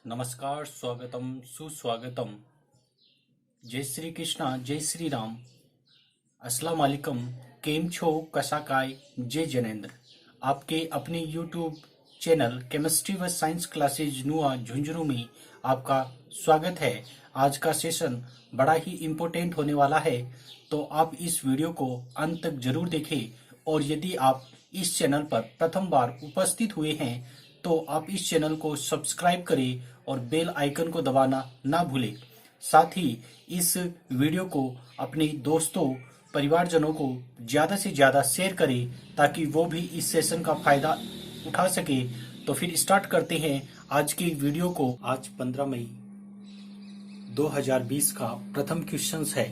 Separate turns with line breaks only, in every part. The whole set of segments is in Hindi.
नमस्कार, स्वागतम, सुस्वागतम। जय श्री कृष्णा, जय श्री राम, अस्सलाम वालेकुम। केम छो, कसा काय, जय जनेन्द्र। आपके अपने यूट्यूब चैनल केमिस्ट्री व साइंस क्लासेज नुआ झुंझुनू में आपका स्वागत है। आज का सेशन बड़ा ही इम्पोर्टेंट होने वाला है, तो आप इस वीडियो को अंत तक जरूर देखें। और यदि आप इस चैनल पर प्रथम बार उपस्थित हुए हैं तो आप इस चैनल को सब्सक्राइब करें और बेल आइकन को दबाना ना भूलें। साथ ही इस वीडियो को अपने दोस्तों, परिवारजनों को ज़्यादा से ज़्यादा शेयर करें ताकि वो भी इस सेशन का फायदा उठा सके। तो फिर स्टार्ट करते हैं आज की वीडियो को। आज 15 मई 2020 का प्रथम क्वेश्चन है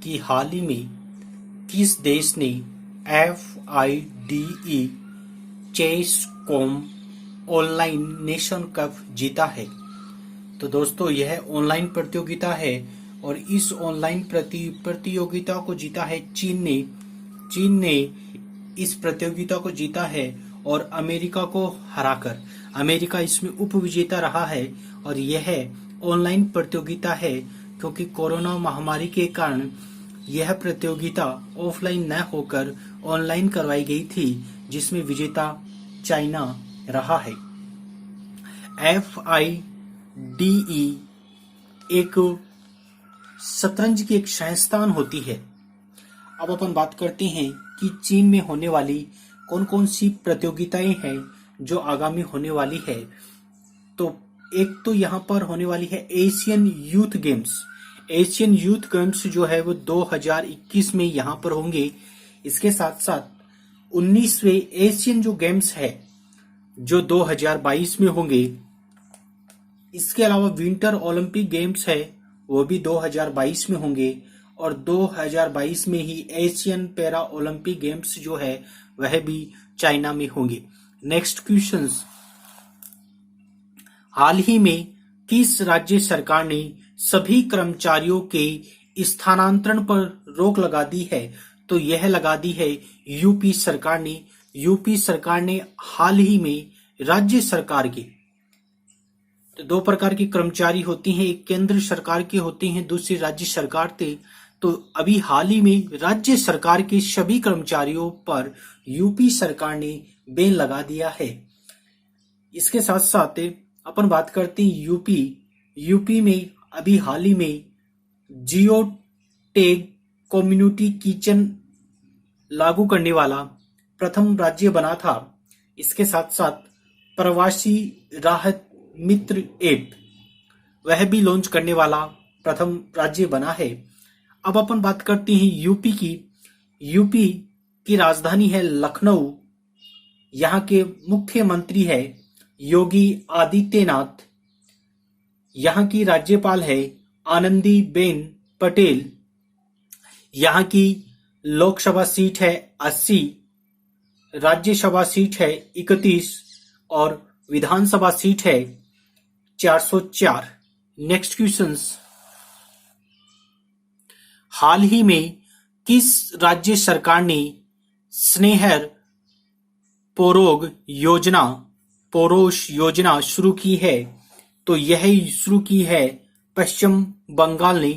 कि हाल ही में किस देश ने FIDE चेस.com ऑनलाइन नेशन कप जीता है। तो दोस्तों, यह ऑनलाइन प्रतियोगिता है और इस ऑनलाइन प्रतियोगिता को जीता है चीन ने इस प्रतियोगिता को जीता है और अमेरिका को हराकर अमेरिका इसमें उपविजेता रहा है। और यह ऑनलाइन प्रतियोगिता है क्योंकि कोरोना महामारी के कारण यह प्रतियोगिता ऑफलाइन न होकर ऑनलाइन करवाई गई थी, जिसमें विजेता चाइना रहा है। FIDE एक शतरंज की एक संस्थान होती है। अब अपन बात करते हैं कि चीन में होने वाली कौन कौन सी प्रतियोगिताएं हैं जो आगामी होने वाली है। तो एक तो यहाँ पर होने वाली है Asian youth games. Asian youth games जो है वो 2021 में यहाँ पर होंगे। इसके साथ साथ 19वें एशियन जो गेम्स है जो 2022 में होंगे। इसके अलावा विंटर ओलंपिक गेम्स है वो भी 2022 में होंगे और 2022 में ही एशियन पैरा ओलंपिक गेम्स जो है वह भी चाइना में होंगे। नेक्स्ट क्वेश्चंस, हाल ही में किस राज्य सरकार ने सभी कर्मचारियों के स्थानांतरण पर रोक लगा दी है। तो यह लगा दी है यूपी सरकार ने। यूपी सरकार ने हाल ही में राज्य सरकार के तो दो प्रकार के कर्मचारी होती हैं, एक केंद्र सरकार के होते हैं, दूसरी राज्य सरकार थे। तो अभी हाल ही में राज्य सरकार के सभी कर्मचारियों पर यूपी सरकार ने बैन लगा दिया है। इसके साथ साथ अपन बात करते हैं यूपी में अभी हाल ही में जियो टैग कम्युनिटी किचन लागू करने वाला प्रथम राज्य बना था। इसके साथ साथ प्रवासी राहत मित्र ऐप वह भी लॉन्च करने वाला प्रथम राज्य बना है। अब अपन बात करते हैं यूपी की। यूपी की राजधानी है लखनऊ। यहाँ के मुख्यमंत्री है योगी आदित्यनाथ। यहाँ की राज्यपाल है आनंदीबेन पटेल। यहाँ की लोकसभा सीट है 80, राज्यसभा सीट है 31 और विधानसभा सीट है 404। नेक्स्ट क्वेश्चंस, हाल ही में किस राज्य सरकार ने स्नेहर पोरोश योजना शुरू की है। तो यह शुरू की है पश्चिम बंगाल ने।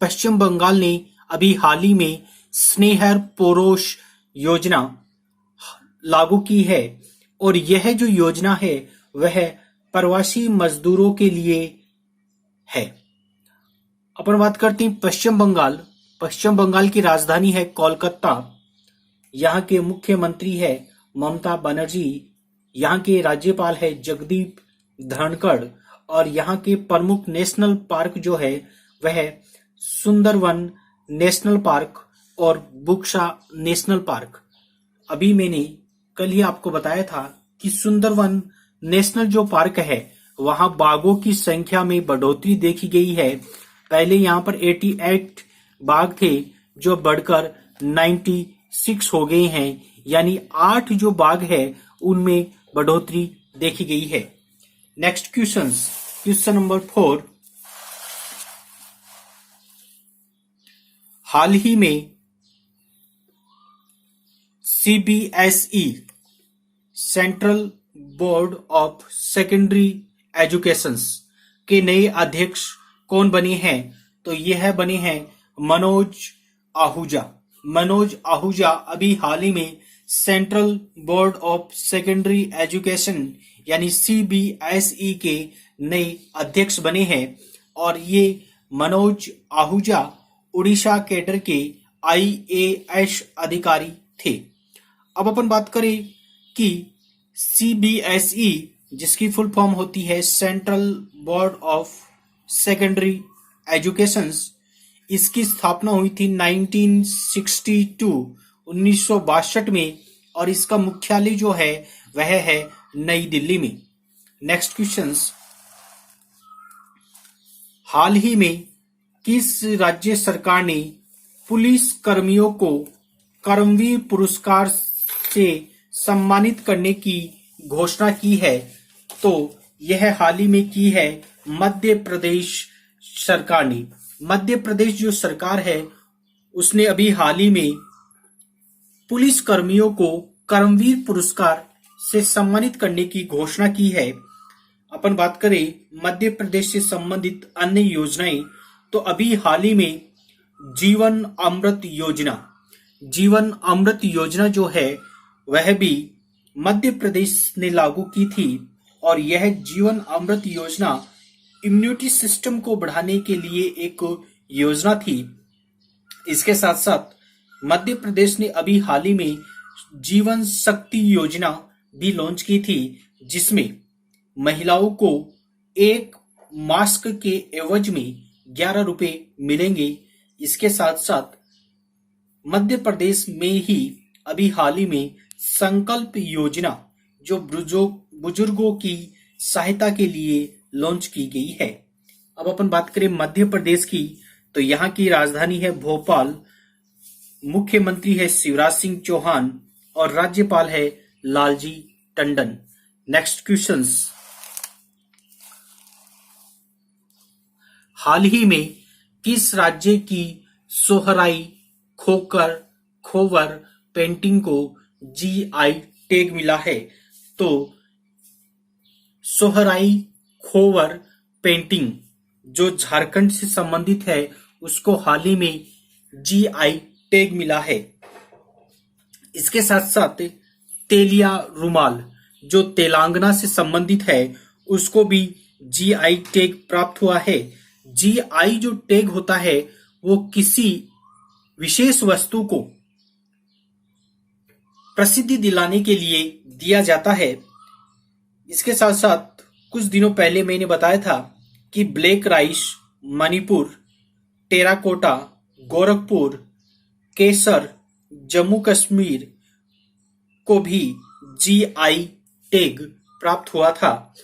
पश्चिम बंगाल ने अभी हाल ही में स्नेहर पोरोश योजना लागू की है और यह जो योजना है वह प्रवासी मजदूरों के लिए है। अपन बात करते हैं पश्चिम बंगाल। पश्चिम बंगाल की राजधानी है कोलकाता। यहाँ के मुख्यमंत्री है ममता बनर्जी। यहाँ के राज्यपाल है जगदीप धनखड़ और यहाँ के प्रमुख नेशनल पार्क जो है वह सुंदरवन नेशनल पार्क और बुक्सा नेशनल पार्क। अभी मैंने कल ही आपको बताया था कि सुंदरवन नेशनल जो पार्क है वहां बाघों की संख्या में बढ़ोतरी देखी गई है। पहले यहाँ पर 88 बाघ थे जो बढ़कर 96 हो गए हैं, यानी 8 जो बाघ है उनमें बढ़ोतरी देखी गई है। नेक्स्ट क्वेश्चन नंबर 4, हाल ही में CBSE central board of secondary educations के नए अध्यक्ष कौन बने हैं? तो यह बने हैं मनोज आहूजा। मनोज आहूजा अभी हाल ही में central board of secondary education यानी सीबीएसई के नए अध्यक्ष बने हैं और ये मनोज आहूजा उड़ीसा कैडर के आईएएस अधिकारी थे। अब अपन बात करें कि सीबीएसई जिसकी फुल फॉर्म होती है central board of secondary education, इसकी स्थापना हुई थी 1962 में और इसका मुख्यालय जो है वह है नई दिल्ली में। नेक्स्ट क्वेश्चंस, हाल ही में किस राज्य सरकार ने पुलिस कर्मियों को कर्मवीर पुरस्कार से सम्मानित करने की घोषणा की है? तो यह हाल ही में की है मध्य प्रदेश सरकार ने। मध्य प्रदेश जो सरकार है उसने अभी हाल ही में पुलिस कर्मियों को कर्मवीर पुरस्कार से सम्मानित करने की घोषणा की है। अपन बात करें मध्य प्रदेश से संबंधित अन्य योजनाएं, तो अभी हाल ही में जीवन अमृत योजना जो है वह भी मध्य प्रदेश ने लागू की थी और यह जीवन अमृत योजना इम्यूनिटी सिस्टम को बढ़ाने के लिए एक योजना थी। इसके साथ साथ मध्य प्रदेश ने अभी हाल ही में जीवन शक्ति योजना भी लॉन्च की थी जिसमें महिलाओं को एक मास्क के एवज में 11 रुपए मिलेंगे। इसके साथ साथ मध्य प्रदेश में ही अभी हाल ही में संकल्प योजना जो बुजुर्गों की सहायता के लिए लॉन्च की गई है। अब अपन बात करें मध्य प्रदेश की, तो यहाँ की राजधानी है भोपाल, मुख्यमंत्री है शिवराज सिंह चौहान और राज्यपाल है लालजी टंडन। नेक्स्ट क्वेश्चंस, हाल ही में किस राज्य की सोहराई खोवर पेंटिंग को जीआई टैग मिला है? तो सोहराई खोवर पेंटिंग जो झारखंड से संबंधित है उसको हाल ही में जीआई टैग मिला है। इसके साथ साथ तेलिया रुमाल जो तेलंगाना से संबंधित है उसको भी जीआई टैग प्राप्त हुआ है। जीआई जो टैग होता है वो किसी विशेष वस्तु को प्रसिद्धि दिलाने के लिए दिया जाता है। इसके साथ साथ कुछ दिनों पहले मैंने बताया था कि black rice Manipur, terracotta Gorakhpur, केसर जम्मू कश्मीर को भी जीआई टैग प्राप्त हुआ था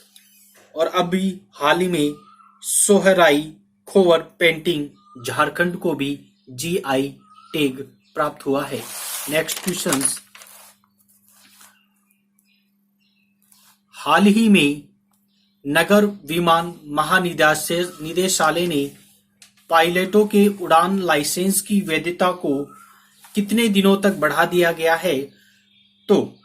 और अभी हाल ही में सोहराई खोवर पेंटिंग झारखंड को भी जीआई टैग प्राप्त हुआ है। नेक्स्ट क्वेश्चन, हाल ही में नगर विमान महानिदेशालय ने पायलटों के उड़ान लाइसेंस की वैधता को कितने दिनों तक बढ़ा दिया गया है? तो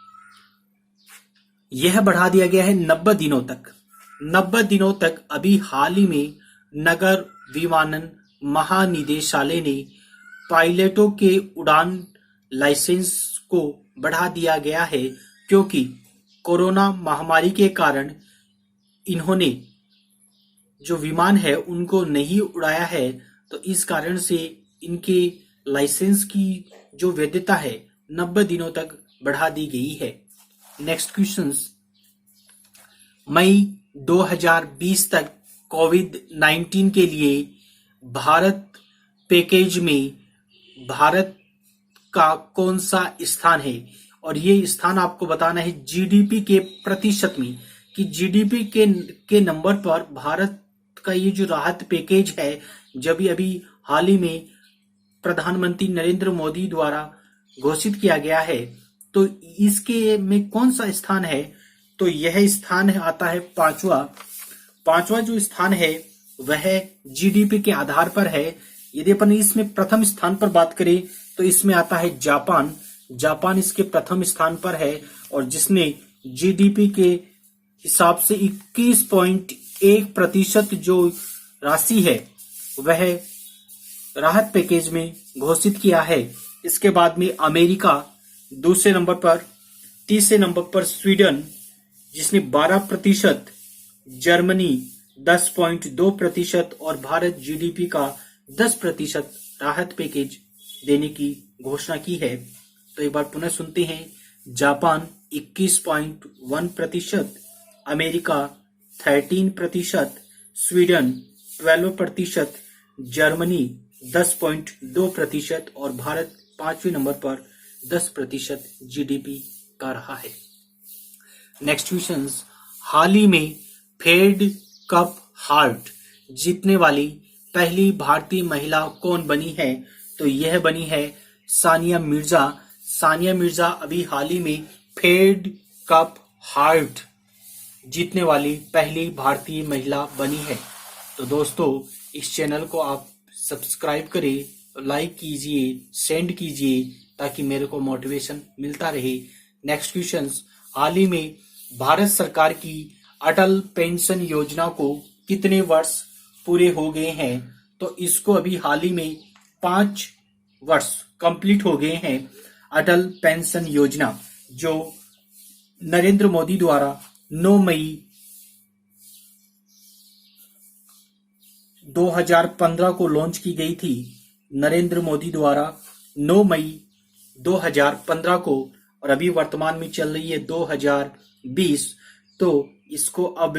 यह बढ़ा दिया गया है 90 दिनों तक। 90 दिनों तक अभी हाल ही में नगर विमानन महानिदेशालय ने पायलटों के उड़ान लाइसेंस को बढ़ा दिया गया है क्योंकि कोरोना महामारी के कारण इन्होंने जो विमान है उनको नहीं उड़ाया है, तो इस कारण से इनके लाइसेंस की जो वैधता है 90 दिनों तक बढ़ा दी गई है। नेक्स्ट क्वेश्चंस, मई 2020 तक कोविड-19 के लिए भारत पैकेज में भारत का कौन सा स्थान है? और ये स्थान आपको बताना है जीडीपी के प्रतिशत में कि जीडीपी के नंबर पर भारत का ये जो राहत पैकेज है जब अभी हाल ही में प्रधानमंत्री नरेंद्र मोदी द्वारा घोषित किया गया है, तो इसके में कौन सा स्थान है? तो यह स्थान आता है पांचवा जो स्थान है वह जीडीपी के आधार पर है। यदि अपन इसमें प्रथम स्थान पर बात करें तो इसमें आता है जापान इसके प्रथम स्थान पर है और जिसने जीडीपी के हिसाब से 21.8 1% जो राशि है वह राहत पैकेज में घोषित किया है। इसके बाद में अमेरिका दूसरे नंबर पर, तीसरे नंबर पर स्वीडन जिसने 12%, जर्मनी 10.2% और भारत जीडीपी का 10% राहत पैकेज देने की घोषणा की है। तो एक बार पुनः सुनते हैं। जापान 21.1%, अमेरिका 13%, स्वीडन 12%, जर्मनी 10.2% और भारत 5वें नंबर पर 10% जीडीपी का रहा है। नेक्स्ट क्वेश्चन, हाल ही में फेड कप हार्ट जीतने वाली पहली भारतीय महिला कौन बनी है? तो यह बनी है सानिया मिर्जा। सानिया मिर्जा अभी हाल ही में फेड कप हार्ट जीतने वाली पहली भारतीय महिला बनी है। तो दोस्तों, इस चैनल को आप सब्सक्राइब करें, लाइक कीजिए, सेंड कीजिए ताकि मेरे को मोटिवेशन मिलता रहे। नेक्स्ट क्वेश्चन, हाल ही में भारत सरकार की अटल पेंशन योजना को कितने वर्ष पूरे हो गए हैं? तो इसको अभी हाल ही में 5 वर्ष कंप्लीट हो गए हैं। अटल पेंशन योजना जो नरेंद्र मोदी द्वारा 9 मई 2015 को लॉन्च की गई थी। नरेंद्र मोदी द्वारा 9 मई 2015 को, और अभी वर्तमान में चल रही है 2020। तो इसको अब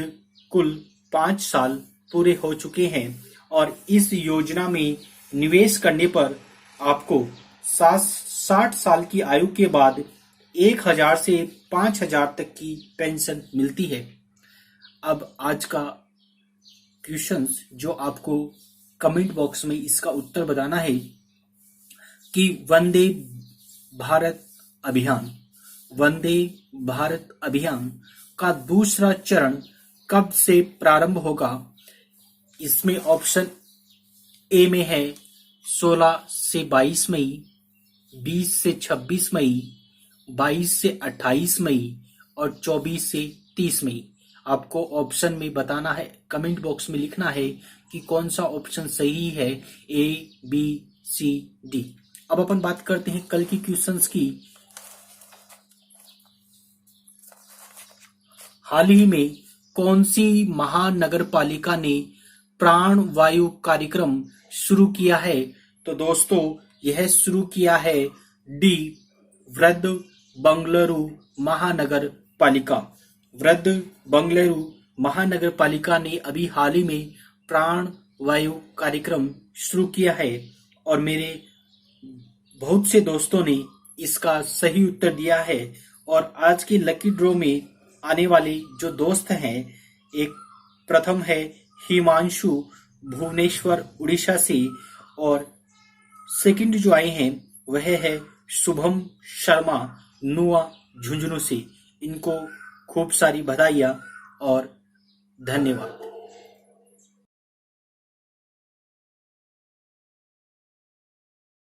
कुल 5 साल पूरे हो चुके हैं और इस योजना में निवेश करने पर आपको 60 साल की आयु के बाद 1000 से 5000 तक की पेंशन मिलती है। अब आज का क्वेश्चन जो आपको कमेंट बॉक्स में इसका उत्तर बताना है कि वंदे भारत अभियान का दूसरा चरण कब से प्रारंभ होगा? इसमें ऑप्शन ए में है 16 से 22 मई, 20 से 26 मई, 22 से 28 मई और 24 से 30 मई। आपको ऑप्शन में बताना है, कमेंट बॉक्स में लिखना है कि कौन सा ऑप्शन सही है, ए, बी, सी, डी। अब अपन बात करते हैं कल की क्वेश्चंस की। हाल ही में कौन सी महानगर पालिका ने प्राण वायु कार्यक्रम शुरू किया है? तो दोस्तों, यह शुरू किया है डी, वृद्ध बंगलुरु महानगर पालिका। वृद्ध बंगलुरु महानगर पालिका ने अभी हाल ही में प्राण वायु कार्यक्रम शुरू किया है और मेरे बहुत से दोस्तों ने इसका सही उत्तर दिया है। और आज की लकी ड्रॉ में आने वाले जो दोस्त हैं, एक प्रथम है हिमांशु भुवनेश्वर उड़ीसा से, और सेकंड जो आए हैं वह है शुभम शर्मा नुआ झुंझुनू से। इनको खूब सारी बधाइयाँ और धन्यवाद।